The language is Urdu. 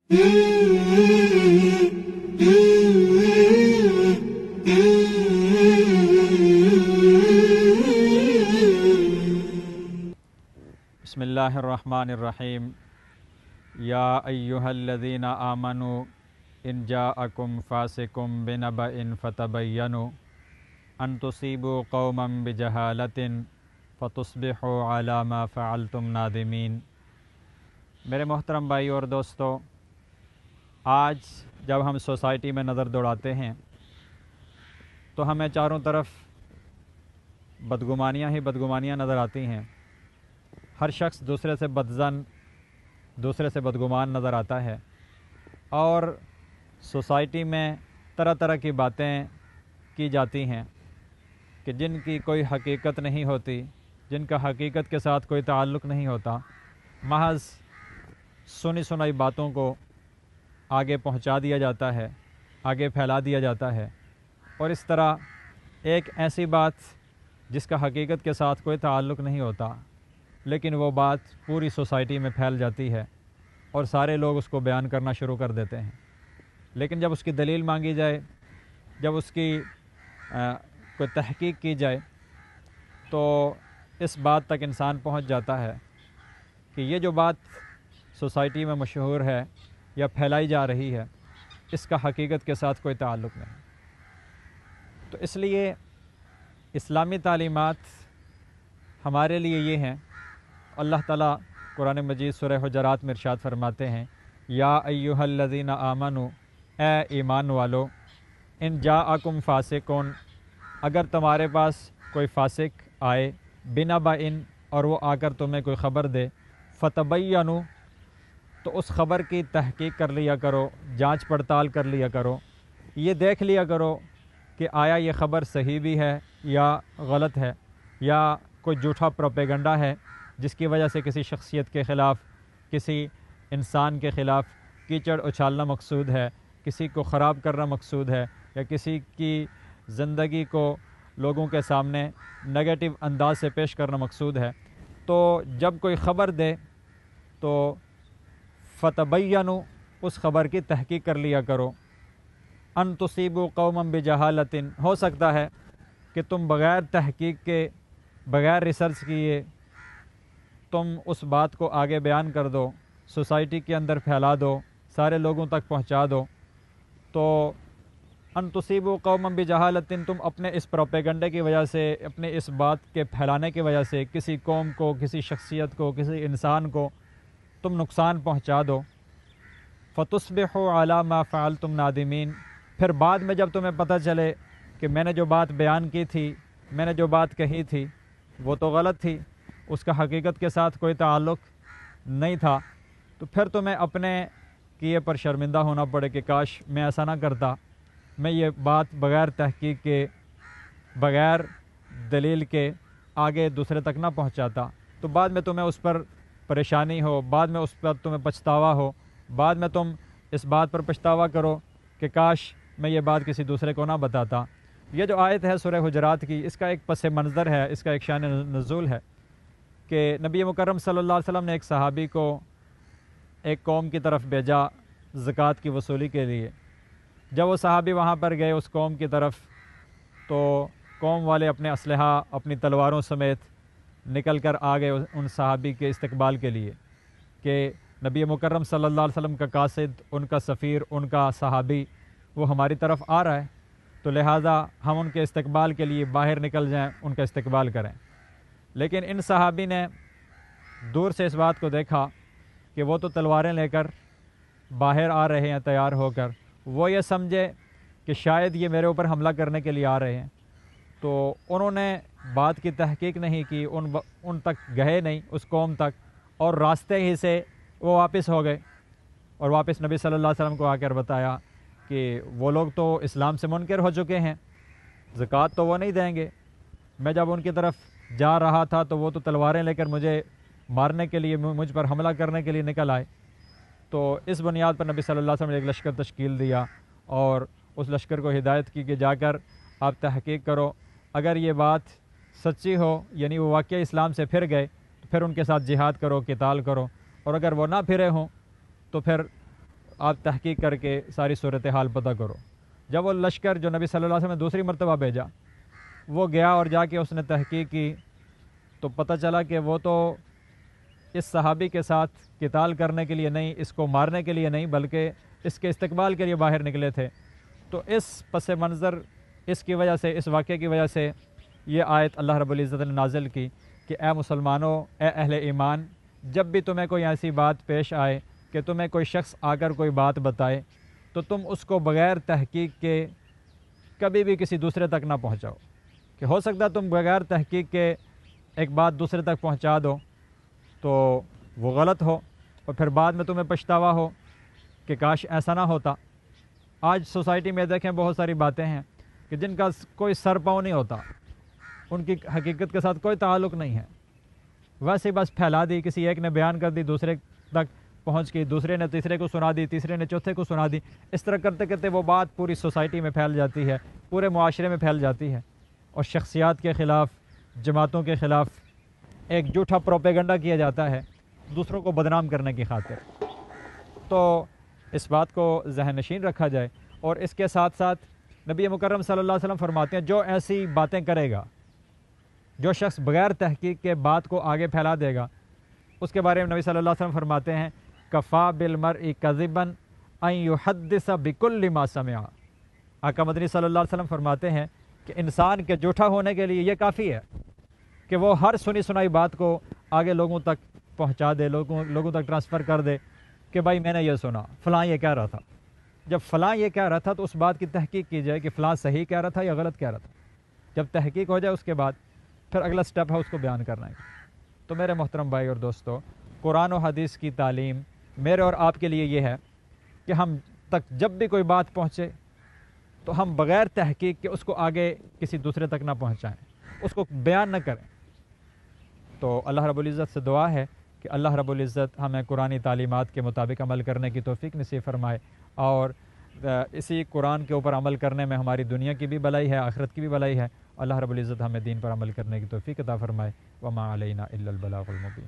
بسم اللہ الرحمن الرحیم یا ایہا الذین آمنوا ان جاءکم فاسقٌ بنبأ فتبینوا ان تصیبوا قوما بجہالۃ فتصبحوا علی ما فعلتم نادمین۔ میرے محترم بھائی اور دوستو، آج جب ہم سوسائٹی میں نظر دوڑاتے ہیں تو ہمیں چاروں طرف بدگمانیاں ہی بدگمانیاں نظر آتی ہیں۔ ہر شخص دوسرے سے بدظن، دوسرے سے بدگمان نظر آتا ہے، اور سوسائٹی میں طرح طرح کی باتیں کی جاتی ہیں کہ جن کی کوئی حقیقت نہیں ہوتی، جن کا حقیقت کے ساتھ کوئی تعلق نہیں ہوتا، محض سنی سنائی باتوں کو آگے پہنچا دیا جاتا ہے، آگے پھیلا دیا جاتا ہے، اور اس طرح ایک ایسی بات جس کا حقیقت کے ساتھ کوئی تعلق نہیں ہوتا، لیکن وہ بات پوری سوسائٹی میں پھیل جاتی ہے اور سارے لوگ اس کو بیان کرنا شروع کر دیتے ہیں۔ لیکن جب اس کی دلیل مانگی جائے، جب اس کی کوئی تحقیق کی جائے، تو اس بات تک انسان پہنچ جاتا ہے کہ یہ جو بات سوسائٹی میں مشہور ہے یا پھیلائی جا رہی ہے، اس کا حقیقت کے ساتھ کوئی تعلق نہیں۔ تو اس لیے اسلامی تعلیمات ہمارے لیے یہ ہیں۔ اللہ تعالیٰ قرآن مجید سورہ حجرات میں ارشاد فرماتے ہیں، یا ایہا الذین آمنوا، اے ایمان والو، ان جاءکم فاسقون، اگر تمہارے پاس کوئی فاسق آئے، بنبأ، اور وہ آ کر تمہیں کوئی خبر دے، فتبینوا، تو اس خبر کی تحقیق کر لیا کرو، جانچ پڑتال کر لیا کرو، یہ دیکھ لیا کرو کہ آیا یہ خبر صحیح بھی ہے یا غلط ہے، یا کوئی جھوٹا پروپیگنڈا ہے جس کی وجہ سے کسی شخصیت کے خلاف، کسی انسان کے خلاف کیچڑ اچھالنا مقصود ہے، کسی کو خراب کرنا مقصود ہے، یا کسی کی زندگی کو لوگوں کے سامنے نگیٹو انداز سے پیش کرنا مقصود ہے۔ تو جب کوئی خبر دے تو فتبینوا، اس خبر کی تحقیق کر لیا کرو، ان تصیبوا قوما بجہالۃ، ہو سکتا ہے کہ تم بغیر تحقیق کے، بغیر ریسرچ کیے تم اس بات کو آگے بیان کر دو، سوسائٹی کے اندر پھیلا دو، سارے لوگوں تک پہنچا دو۔ تو ان تصیبوا قوما بجہالۃ، تم اپنے اس پروپیگنڈے کی وجہ سے، اپنے اس بات کے پھیلانے کی وجہ سے کسی قوم کو، کسی شخصیت کو، کسی انسان کو تم نقصان پہنچا دو۔ فتصبحوا علی ما فعلتم نادمین، پھر بعد میں جب تمہیں پتہ چلے کہ میں نے جو بات بیان کی تھی، میں نے جو بات کہی تھی، وہ تو غلط تھی، اس کا حقیقت کے ساتھ کوئی تعلق نہیں تھا، تو پھر تمہیں اپنے کیے پر شرمندہ ہونا پڑے کہ کاش میں ایسا نہ کرتا، میں یہ بات بغیر تحقیق کے، بغیر دلیل کے آگے دوسرے تک نہ پہنچاتا۔ تو بعد میں تمہیں اس پر پریشانی ہو، بعد میں اس پر تمہیں پچھتاوا ہو، بعد میں تم اس بات پر پچھتاوا کرو کہ کاش میں یہ بات کسی دوسرے کو نہ بتاتا۔ یہ جو آیت ہے سورہ حجرات کی، اس کا ایک پس منظر ہے، اس کا ایک شان نزول ہے کہ نبی مکرم صلی اللہ علیہ وسلم نے ایک صحابی کو ایک قوم کی طرف بھیجا زکوٰۃ کی وصولی کے لیے۔ جب وہ صحابی وہاں پر گئے اس قوم کی طرف، تو قوم والے اپنے اسلحہ، اپنی تلواروں سمیت نکل کر آ گئے ان صحابی کے استقبال کے لیے کہ نبی مکرم صلی اللہ علیہ وسلم کا قاصد، ان کا سفیر، ان کا صحابی وہ ہماری طرف آ رہا ہے، تو لہٰذا ہم ان کے استقبال کے لیے باہر نکل جائیں، ان کا استقبال کریں۔ لیکن ان صحابی نے دور سے اس بات کو دیکھا کہ وہ تو تلواریں لے کر باہر آ رہے ہیں تیار ہو کر، وہ یہ سمجھے کہ شاید یہ میرے اوپر حملہ کرنے کے لیے آ رہے ہیں، تو انہوں نے بات کی تحقیق نہیں کی، ان تک گئے نہیں، اس قوم تک، اور راستے ہی سے وہ واپس ہو گئے، اور واپس نبی صلی اللہ علیہ وسلم کو آ کر بتایا کہ وہ لوگ تو اسلام سے منکر ہو چکے ہیں، زکوٰۃ تو وہ نہیں دیں گے، میں جب ان کی طرف جا رہا تھا تو وہ تو تلواریں لے کر مجھے مارنے کے لیے، مجھ پر حملہ کرنے کے لیے نکل آئے۔ تو اس بنیاد پر نبی صلی اللہ علیہ وسلم نے ایک لشکر تشکیل دیا، اور اس لشکر کو ہدایت کی کہ جا کر آپ تحقیق کرو، اگر یہ بات سچی ہو، یعنی وہ واقعی اسلام سے پھر گئے، تو پھر ان کے ساتھ جہاد کرو، قتال کرو، اور اگر وہ نہ پھرے ہوں تو پھر آپ تحقیق کر کے ساری صورتحال پتہ کرو۔ جب وہ لشکر جو نبی صلی اللہ علیہ وسلم نے دوسری مرتبہ بھیجا، وہ گیا اور جا کے اس نے تحقیق کی، تو پتہ چلا کہ وہ تو اس صحابی کے ساتھ قتال کرنے کے لیے نہیں، اس کو مارنے کے لیے نہیں، بلکہ اس کے استقبال کے لیے باہر نکلے تھے۔ تو اس پس منظر، اس کی وجہ سے، اس واقعے کی وجہ سے یہ آیت اللہ رب العزت نے نازل کی کہ اے مسلمانوں، اے اہل ایمان، جب بھی تمہیں کوئی ایسی بات پیش آئے کہ تمہیں کوئی شخص آ کر کوئی بات بتائے، تو تم اس کو بغیر تحقیق کے کبھی بھی کسی دوسرے تک نہ پہنچاؤ، کہ ہو سکتا ہے تم بغیر تحقیق کے ایک بات دوسرے تک پہنچا دو تو وہ غلط ہو، اور پھر بعد میں تمہیں پچھتاوا ہو کہ کاش ایسا نہ ہوتا۔ آج سوسائٹی میں دیکھیں بہت ساری باتیں ہیں کہ جن کا کوئی سر پاؤں نہیں ہوتا، ان کی حقیقت کے ساتھ کوئی تعلق نہیں ہے، ویسے بس پھیلا دی، کسی ایک نے بیان کر دی، دوسرے تک پہنچ گئی، دوسرے نے تیسرے کو سنا دی، تیسرے نے چوتھے کو سنا دی، اس طرح کرتے کرتے وہ بات پوری سوسائٹی میں پھیل جاتی ہے، پورے معاشرے میں پھیل جاتی ہے، اور شخصیات کے خلاف، جماعتوں کے خلاف ایک جھوٹا پروپیگنڈا کیا جاتا ہے دوسروں کو بدنام کرنے کی خاطر۔ تو اس بات کو ذہن نشین رکھا جائے، اور اس کے ساتھ ساتھ نبی مکرم صلی اللہ علیہ وسلم فرماتے ہیں جو ایسی باتیں کرے گا، جو شخص بغیر تحقیق کے بات کو آگے پھیلا دے گا، اس کے بارے میں نبی صلی اللہ علیہ وسلم فرماتے ہیں کفا بالمرء کذبا ان یحدث بکل ما سمع۔ آقا مدنی صلی اللہ علیہ وسلم فرماتے ہیں کہ انسان کے جھوٹا ہونے کے لیے یہ کافی ہے کہ وہ ہر سنی سنائی بات کو آگے لوگوں تک پہنچا دے، لوگوں تک ٹرانسفر کر دے کہ بھائی میں نے یہ سنا، فلاں یہ کہہ رہا تھا۔ جب فلاں یہ کہہ رہا تھا تو اس بات کی تحقیق کی جائے کہ فلاں صحیح کہہ رہا تھا یا غلط کہہ رہا تھا۔ جب تحقیق ہو جائے اس کے بعد پھر اگلا سٹیپ ہے اس کو بیان کرنا ہے۔ تو میرے محترم بھائی اور دوستو، قرآن و حدیث کی تعلیم میرے اور آپ کے لیے یہ ہے کہ ہم تک جب بھی کوئی بات پہنچے تو ہم بغیر تحقیق کے اس کو آگے کسی دوسرے تک نہ پہنچائیں، اس کو بیان نہ کریں۔ تو اللہ رب العزت سے دعا ہے کہ اللہ رب العزت ہمیں قرآنی تعلیمات کے مطابق عمل کرنے کی توفیق نصیب فرمائے، اور اسی قرآن کے اوپر عمل کرنے میں ہماری دنیا کی بھی بھلائی ہے، آخرت کی بھی بھلائی ہے۔ اللہ رب العزت ہمیں دین پر عمل کرنے کی توفیق عطا فرمائے۔ وما علینا الا البلاغ المبین۔